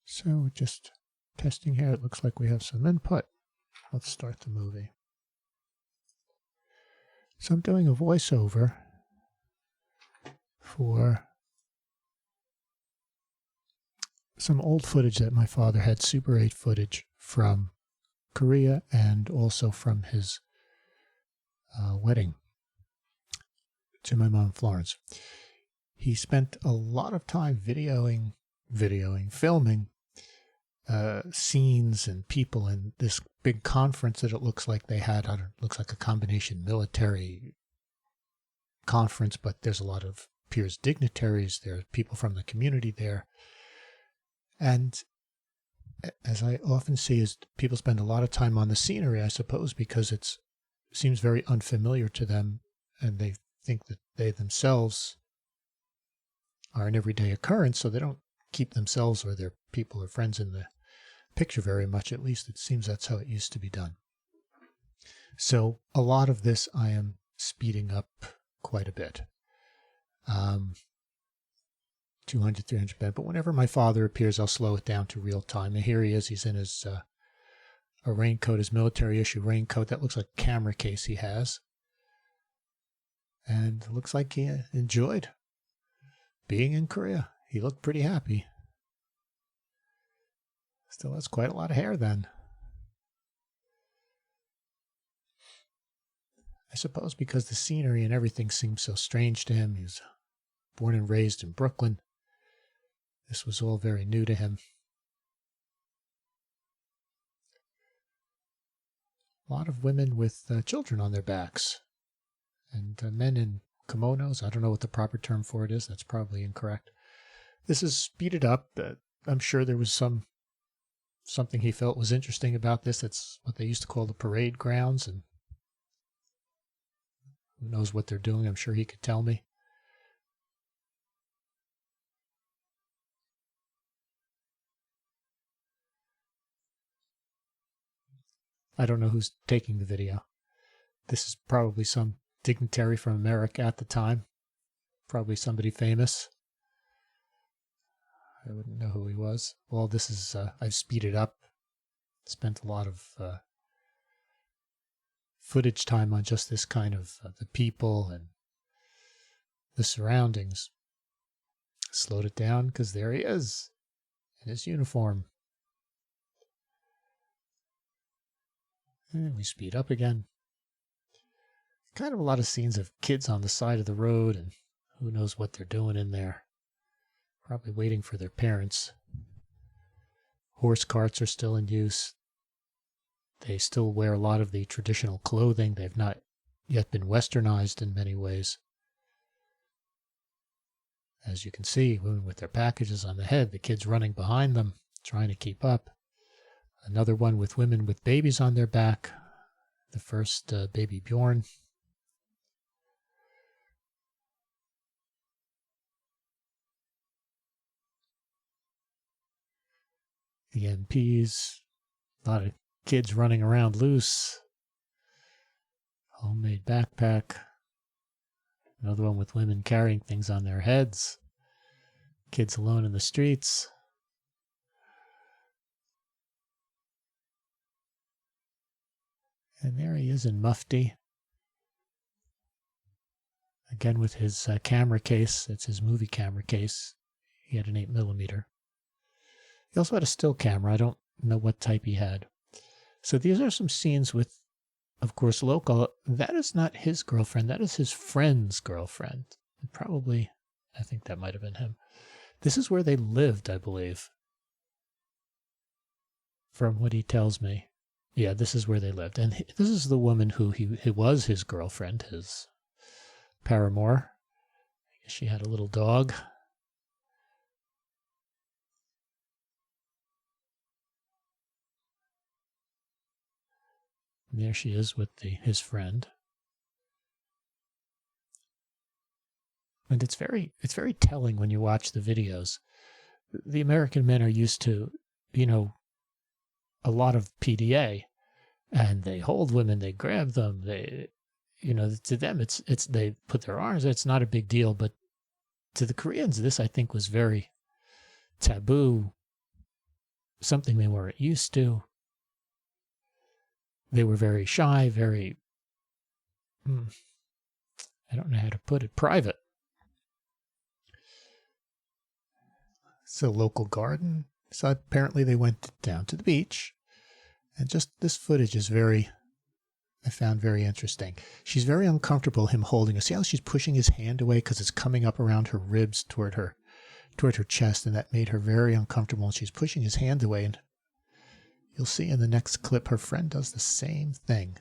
So just testing here. It looks like we have some input. Let's start the movie. So I'm doing a voiceover for some old footage that my father had, Super 8 footage from Korea and also from his wedding to my mom, Florence. He spent a lot of time filming scenes and people in this big conference that it looks like they had. It looks like a combination military conference, but there's a lot of peers, dignitaries, there are people from the community there. And as I often see, is people spend a lot of time on the scenery, I suppose, because it seems very unfamiliar to them, and they think that they themselves are an everyday occurrence, so they don't keep themselves or their people or friends in the picture very much. At least it seems that's how it used to be done. So a lot of this I am speeding up quite a bit. 200, 300 bed, but whenever my father appears, I'll slow it down to real time. And here he is. He's in his a raincoat, his military issue raincoat. That looks like a camera case he has. And it looks like he enjoyed being in Korea. He looked pretty happy. Still has quite a lot of hair then. I suppose because the scenery and everything seems so strange to him. He was born and raised in Brooklyn. This was all very new to him. A lot of women with children on their backs. And men in kimonos. I don't know what the proper term for it is. That's probably incorrect. This is speeded up. I'm sure there was something he felt was interesting about this. That's what they used to call the parade grounds. And who knows what they're doing. I'm sure he could tell me. I don't know who's taking the video. This is probably some dignitary from America at the time. Probably somebody famous. I wouldn't know who he was. Well, this is, I've speeded up. Spent a lot of footage time on just this kind of the people and the surroundings. Slowed it down because there he is in his uniform. And we speed up again. Kind of a lot of scenes of kids on the side of the road, and who knows what they're doing in there. Probably waiting for their parents. Horse carts are still in use. They still wear a lot of the traditional clothing. They've not yet been westernized in many ways. As you can see, women with their packages on the head, the kids running behind them, trying to keep up. Another one with women with babies on their back. The first baby Bjorn. The MPs. A lot of kids running around loose. Homemade backpack. Another one with women carrying things on their heads. Kids alone in the streets. And there he is in mufti. Again with his camera case. It's his movie camera case. He had an 8mm. He also had a still camera. I don't know what type he had. So these are some scenes with, of course, local. That is not his girlfriend. That is his friend's girlfriend. Probably, I think that might have been him. This is where they lived, I believe. From what he tells me. Yeah, this is where they lived. And this is the woman who he was his girlfriend, his paramour. I guess she had a little dog. And there she is with his friend. And it's very telling when you watch the videos. The American men are used to, a lot of PDA, and they hold women, they grab them, to them it's they put their arms, it's not a big deal, but to the Koreans this I think was very taboo, something they weren't used to. They were very shy, very, I don't know how to put it, private. It's a local garden. So apparently they went down to the beach. And just this footage is I found very interesting. She's very uncomfortable, him holding her. See how she's pushing his hand away because it's coming up around her ribs toward her chest, and that made her very uncomfortable. And she's pushing his hand away, and you'll see in the next clip her friend does the same thing.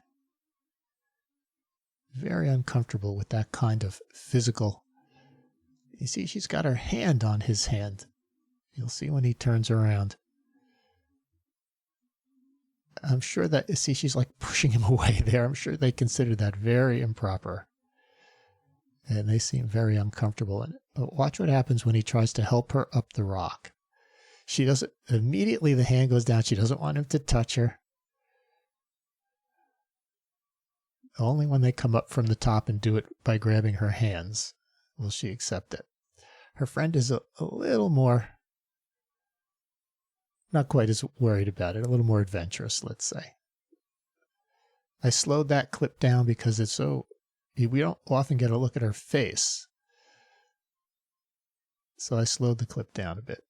Very uncomfortable with that kind of physical. You see, she's got her hand on his hand. You'll see when he turns around. I'm sure that, see, she's like pushing him away there. I'm sure they consider that very improper. And they seem very uncomfortable. But watch what happens when he tries to help her up the rock. She doesn't, immediately the hand goes down. She doesn't want him to touch her. Only when they come up from the top and do it by grabbing her hands will she accept it. Her friend is a little more, not quite as worried about it, a little more adventurous, let's say. I slowed that clip down because it's so, we don't often get a look at her face. So I slowed the clip down a bit.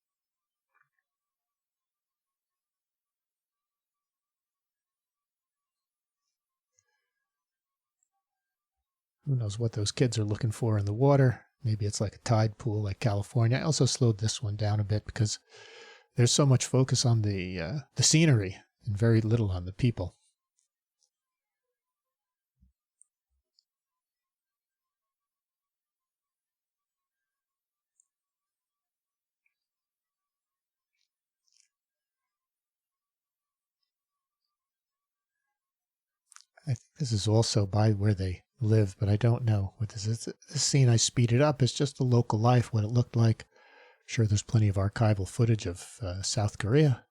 Who knows what those kids are looking for in the water. Maybe it's like a tide pool like California. I also slowed this one down a bit because there's so much focus on the scenery and very little on the people. I think this is also by where they live, but I don't know what this is. This scene I speeded up is just the local life, what it looked like. I'm sure there's plenty of archival footage of South Korea.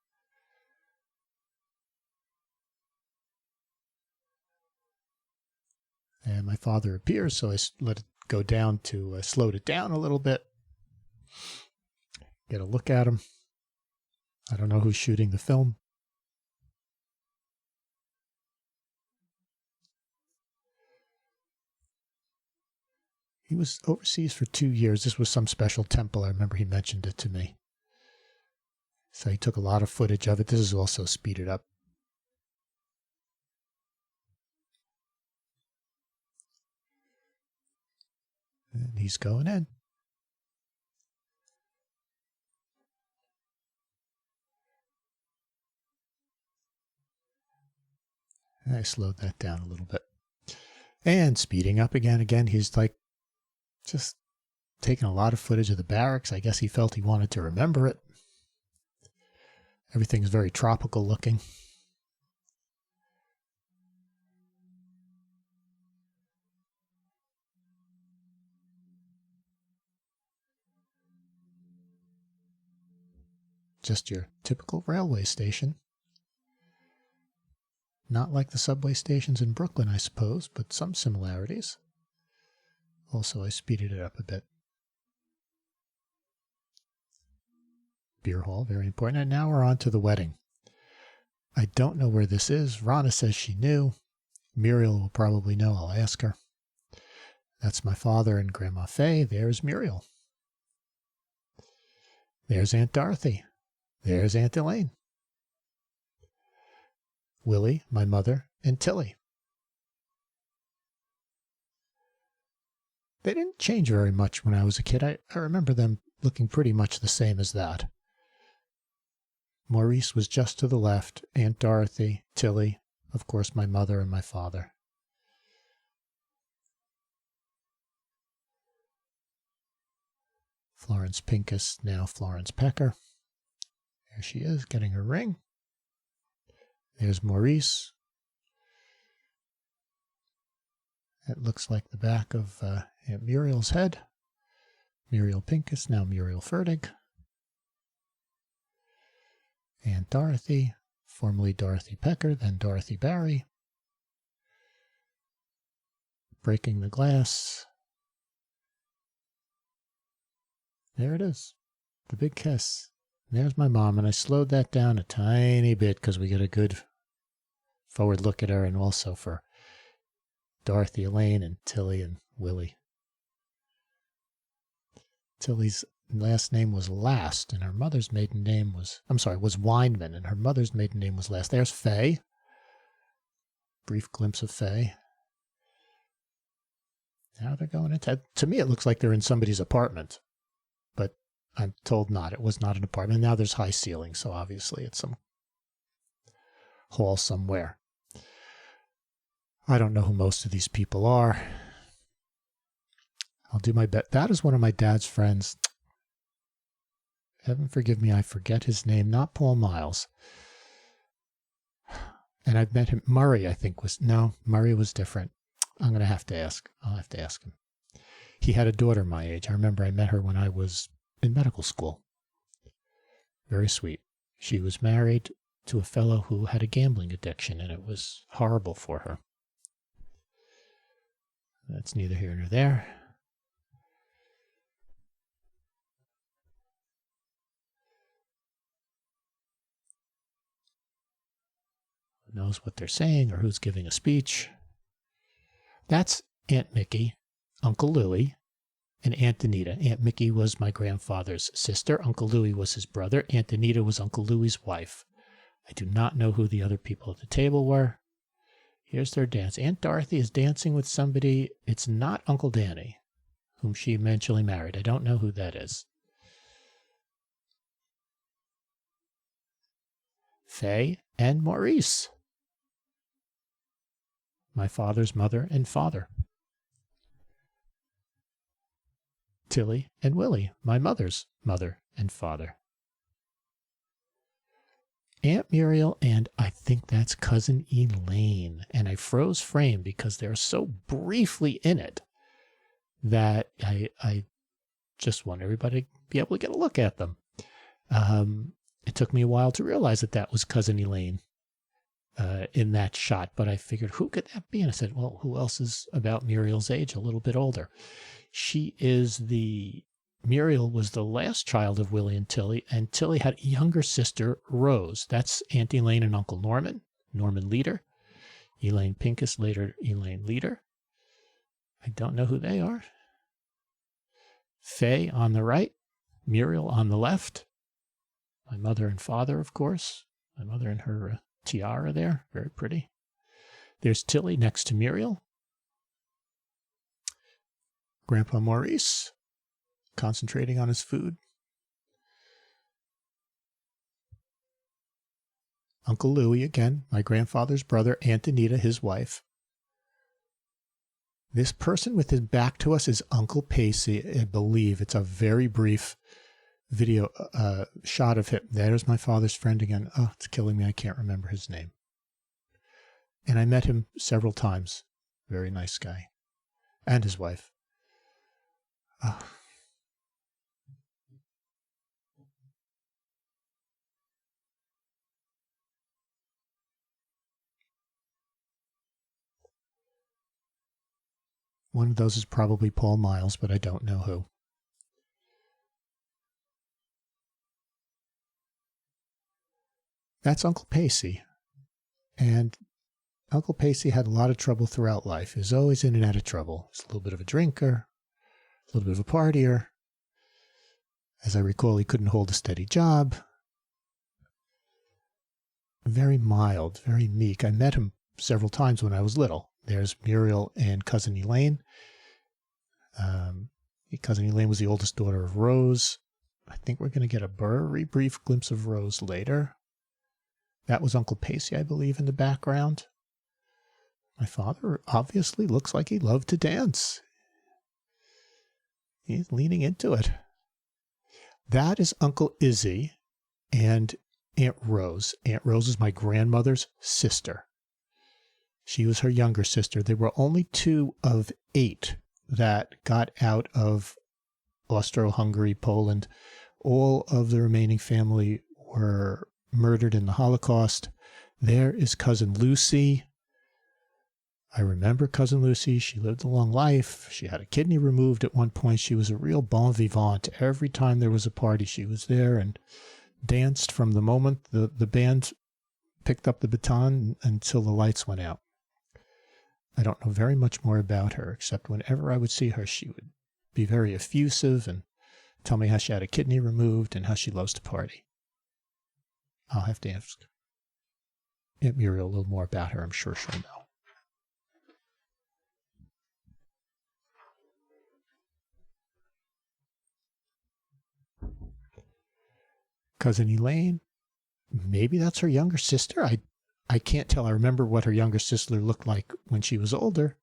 And my father appears, so I let it go down to, slowed it down a little bit. Get a look at him. I don't know who's shooting the film. He was overseas for 2 years. This was some special temple. I remember he mentioned it to me. So he took a lot of footage of it. This is also speeded up. And he's going in. I slowed that down a little bit. And speeding up again. Again, he's like just taking a lot of footage of the barracks. I guess he felt he wanted to remember it. Everything's very tropical looking. Just your typical railway station. Not like the subway stations in Brooklyn, I suppose, but some similarities. Also, I speeded it up a bit. Beer hall, very important. And now we're on to the wedding. I don't know where this is. Rana says she knew. Muriel will probably know. I'll ask her. That's my father and Grandma Faye. There's Muriel. There's Aunt Dorothy. There's Aunt Elaine. Willie, my mother, and Tilly. They didn't change very much when I was a kid. I remember them looking pretty much the same as that. Maurice was just to the left, Aunt Dorothy, Tilly, of course my mother and my father. Florence Pincus, now Florence Pecker. There she is, getting her ring. There's Maurice. That looks like the back of Aunt Muriel's head. Muriel Pincus, now Muriel Ferdig. Aunt Dorothy, formerly Dorothy Pecker, then Dorothy Barry. Breaking the glass. There it is, the big kiss. There's my mom, and I slowed that down a tiny bit because we get a good forward look at her, and also for Dorothy, Elaine, and Tilly and Willie. Tilly's last name was Last, and her mother's maiden name was Weinman, and her mother's maiden name was Last. There's Faye. Brief glimpse of Faye. Now they're going into... To me, it looks like they're in somebody's apartment, but I'm told not. It was not an apartment. Now there's high ceilings, so obviously it's some hall somewhere. I don't know who most of these people are. I'll do my best. That is one of my dad's friends. Heaven forgive me, I forget his name. Not Paul Miles. And I've met him. Murray, I think, was... No, Murray was different. I'm going to have to ask. I'll have to ask him. He had a daughter my age. I remember I met her when I was in medical school. Very sweet. She was married to a fellow who had a gambling addiction, and it was horrible for her. That's neither here nor there. Who knows what they're saying or who's giving a speech? That's Aunt Mickey, Uncle Louie, and Aunt Anita. Aunt Mickey was my grandfather's sister. Uncle Louie was his brother. Aunt Anita was Uncle Louie's wife. I do not know who the other people at the table were. Here's their dance. Aunt Dorothy is dancing with somebody. It's not Uncle Danny, whom she eventually married. I don't know who that is. Faye and Maurice. My father's mother and father. Tilly and Willie, my mother's mother and father. Aunt Muriel, and I think that's Cousin Elaine. And I froze frame because they're so briefly in it that I just want everybody to be able to get a look at them. It took me a while to realize that that was Cousin Elaine in that shot, but I figured, who could that be? And I said, well, who else is about Muriel's age, a little bit older? Muriel was the last child of Willie and Tilly had a younger sister, Rose. That's Aunt Elaine and Uncle Norman Leader. Elaine Pincus, later Elaine Leader. I don't know who they are. Faye on the right, Muriel on the left. My mother and father, of course. My mother and her tiara there, very pretty. There's Tilly next to Muriel. Grandpa Maurice, concentrating on his food. Uncle Louie again, my grandfather's brother, Aunt Anita, his wife. This person with his back to us is Uncle Pacey, I believe. It's a very brief video shot of him. There's my father's friend again. Oh, it's killing me. I can't remember his name. And I met him several times. Very nice guy. And his wife. Oh. One of those is probably Paul Miles, but I don't know who. That's Uncle Pacey. And Uncle Pacey had a lot of trouble throughout life. He was always in and out of trouble. He's a little bit of a drinker, a little bit of a partier. As I recall, he couldn't hold a steady job. Very mild, very meek. I met him several times when I was little. There's Muriel and Cousin Elaine. Cousin Elaine was the oldest daughter of Rose. I think we're going to get a very brief glimpse of Rose later. That was Uncle Pacey, I believe, in the background. My father obviously looks like he loved to dance. He's leaning into it. That is Uncle Izzy and Aunt Rose. Aunt Rose is my grandmother's sister. She was her younger sister. There were only 2 of 8 that got out of Austro-Hungary, Poland. All of the remaining family were murdered in the Holocaust. There is Cousin Lucy. I remember Cousin Lucy. She lived a long life. She had a kidney removed at one point. She was a real bon vivant. Every time there was a party, she was there and danced from the moment the band picked up the baton until the lights went out. I don't know very much more about her, except whenever I would see her, she would be very effusive and tell me how she had a kidney removed and how she loves to party. I'll have to ask Aunt Muriel a little more about her. I'm sure she'll know. Cousin Elaine, maybe that's her younger sister. I can't tell. I remember what her younger sister looked like when she was older,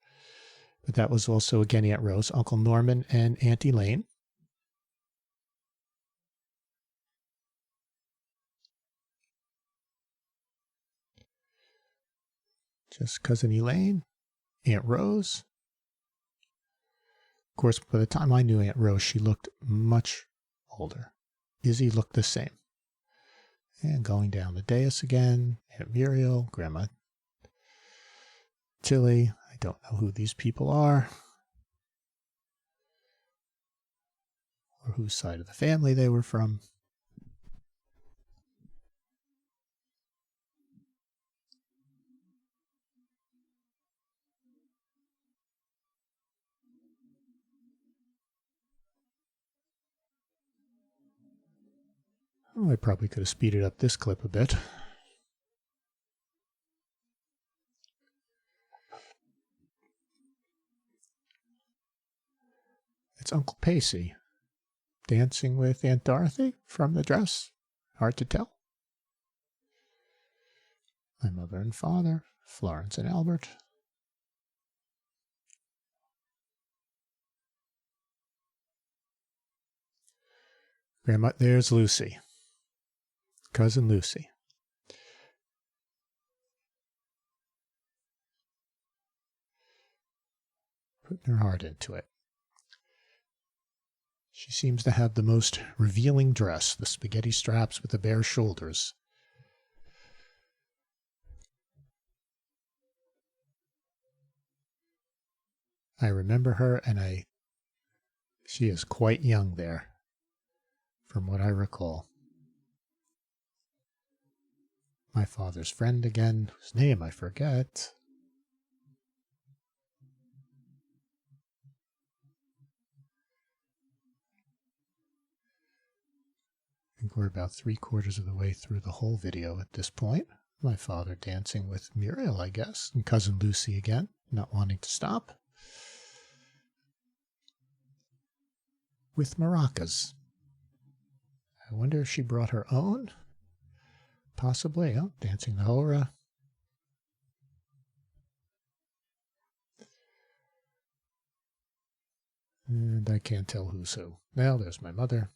but that was also, again, Aunt Rose, Uncle Norman, and Aunt Elaine. Just Cousin Elaine, Aunt Rose. Of course, by the time I knew Aunt Rose, she looked much older. Izzy looked the same. And going down the dais again, Aunt Muriel, Grandma Tilly. I don't know who these people are or whose side of the family they were from. Oh, I probably could have speeded up this clip a bit. It's Uncle Pacey dancing with Aunt Dorothy from the dress. Hard to tell. My mother and father, Florence and Albert. Grandma, there's Lucy. Cousin Lucy. Putting her heart into it. She seems to have the most revealing dress, the spaghetti straps with the bare shoulders. I remember her, and she is quite young there, from what I recall. My father's friend again, whose name I forget. I think we're about 3/4 of the way through the whole video at this point. My father dancing with Muriel, I guess, and Cousin Lucy again, not wanting to stop. With maracas. I wonder if she brought her own? Possibly. Oh, dancing the hora. And I can't tell who's who. Well, there's my mother,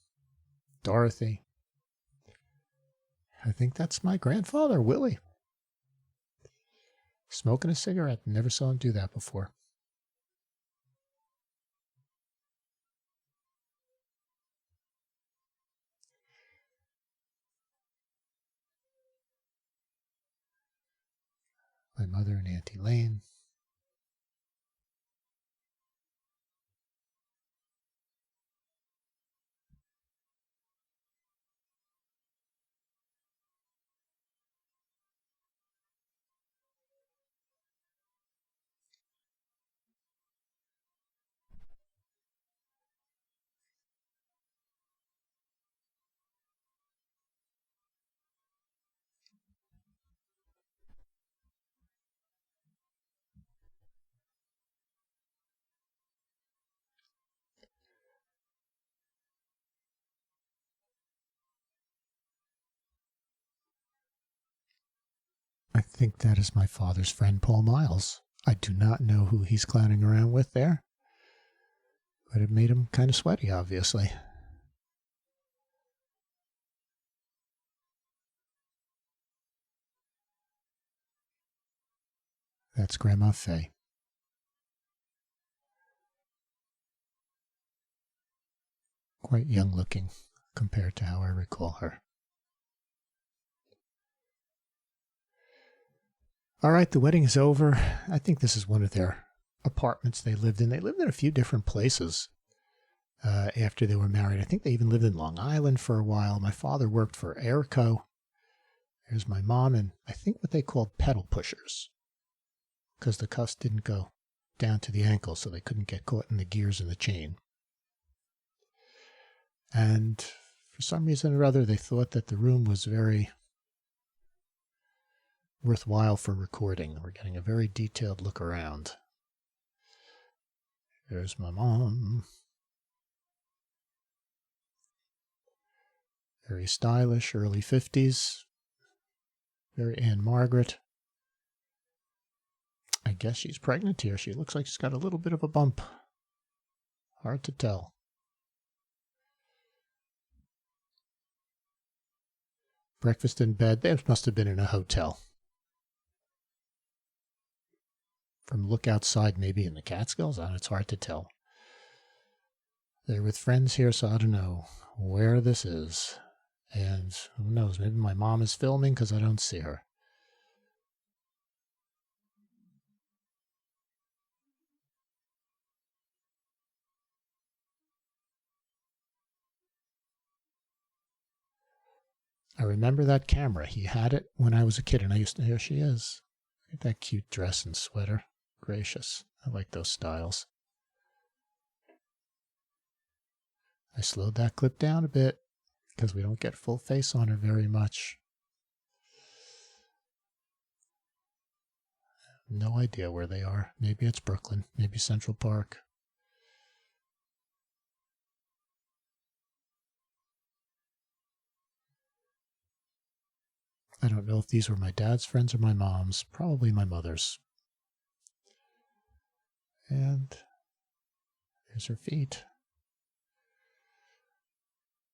Dorothy. I think that's my grandfather, Willie. Smoking a cigarette. Never saw him do that before. My mother and Aunt Elaine. I think that is my father's friend, Paul Miles. I do not know who he's clowning around with there, but it made him kind of sweaty, obviously. That's Grandma Fay. Quite young looking compared to how I recall her. All right, the wedding is over. I think this is one of their apartments they lived in. They lived in a few different places. after they were married. I think they even lived in Long Island for a while. My father worked for Airco. There's my mom and I think what they called pedal pushers, because the cuffs didn't go down to the ankle, so they couldn't get caught in the gears and the chain. And for some reason or other, they thought that the room was very worthwhile for recording. We're getting a very detailed look around. There's my mom. Very stylish, early 50s. Very Anne Margaret. I guess she's pregnant here. She looks like she's got a little bit of a bump. Hard to tell. Breakfast in bed. They must have been in a hotel. From look outside, maybe in the Catskills. It's hard to tell. They're with friends here, so I don't know where this is. And who knows, maybe my mom is filming because I don't see her. I remember that camera. He had it when I was a kid, and I used to, here she is. Look at that cute dress and sweater. Gracious. I like those styles. I slowed that clip down a bit because we don't get full face on her very much. No idea where they are. Maybe it's Brooklyn. Maybe Central Park. I don't know if these were my dad's friends or my mom's. Probably my mother's. And there's her feet.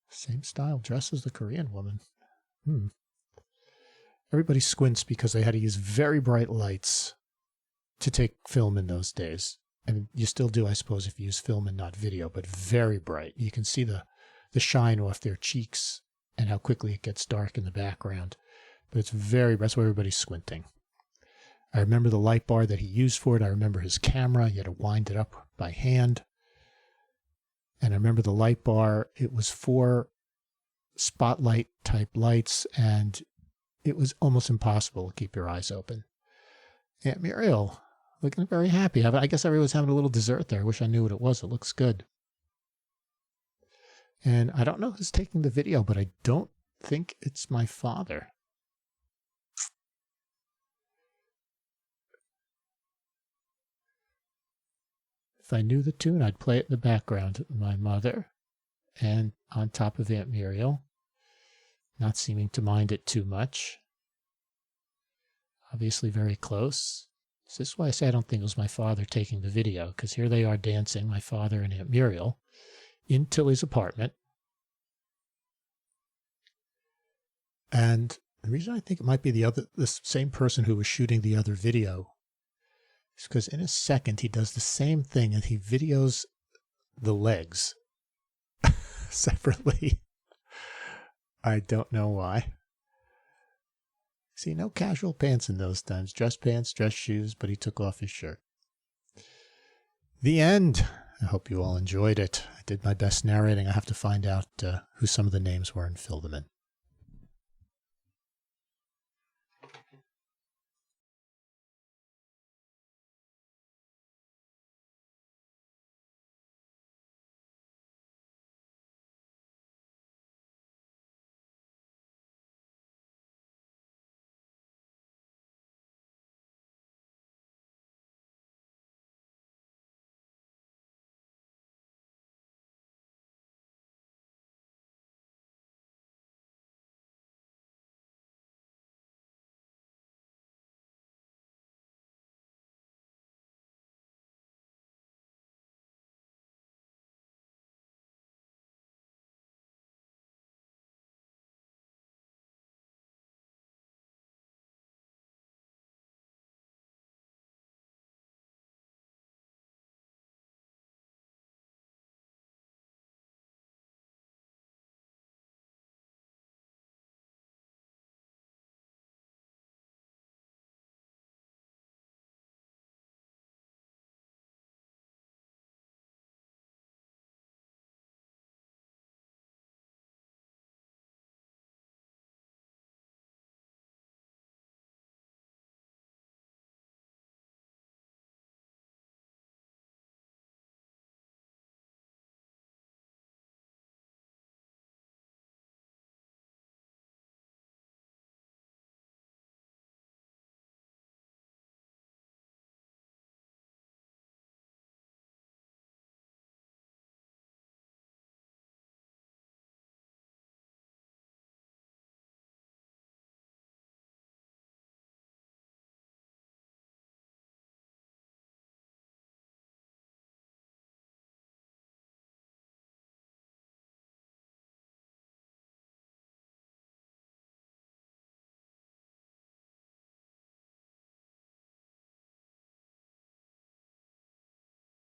Same style dress as the Korean woman. Everybody squints because they had to use very bright lights to take film in those days. And you still do, I suppose, if you use film and not video, but very bright. You can see the shine off their cheeks and how quickly it gets dark in the background. But it's very, that's why everybody's squinting. I remember the light bar that he used for it. I remember his camera. You had to wind it up by hand. And I remember the light bar. It was 4 spotlight type lights, and it was almost impossible to keep your eyes open. Aunt Muriel, looking very happy. I guess everyone's having a little dessert there. I wish I knew what it was. It looks good. And I don't know who's taking the video, but I don't think it's my father. If I knew the tune, I'd play it in the background. My mother, and on top of Aunt Muriel, not seeming to mind it too much. Obviously very close. So this is why I say I don't think it was my father taking the video, because here they are dancing, my father and Aunt Muriel, in Tilly's apartment. And the reason I think it might be the same person who was shooting the other video is because in a second he does the same thing and he videos the legs separately. I don't know why. See, no casual pants in those times. Dress pants, dress shoes, but he took off his shirt. The end. I hope you all enjoyed it. I did my best narrating. I have to find out who some of the names were and fill them in.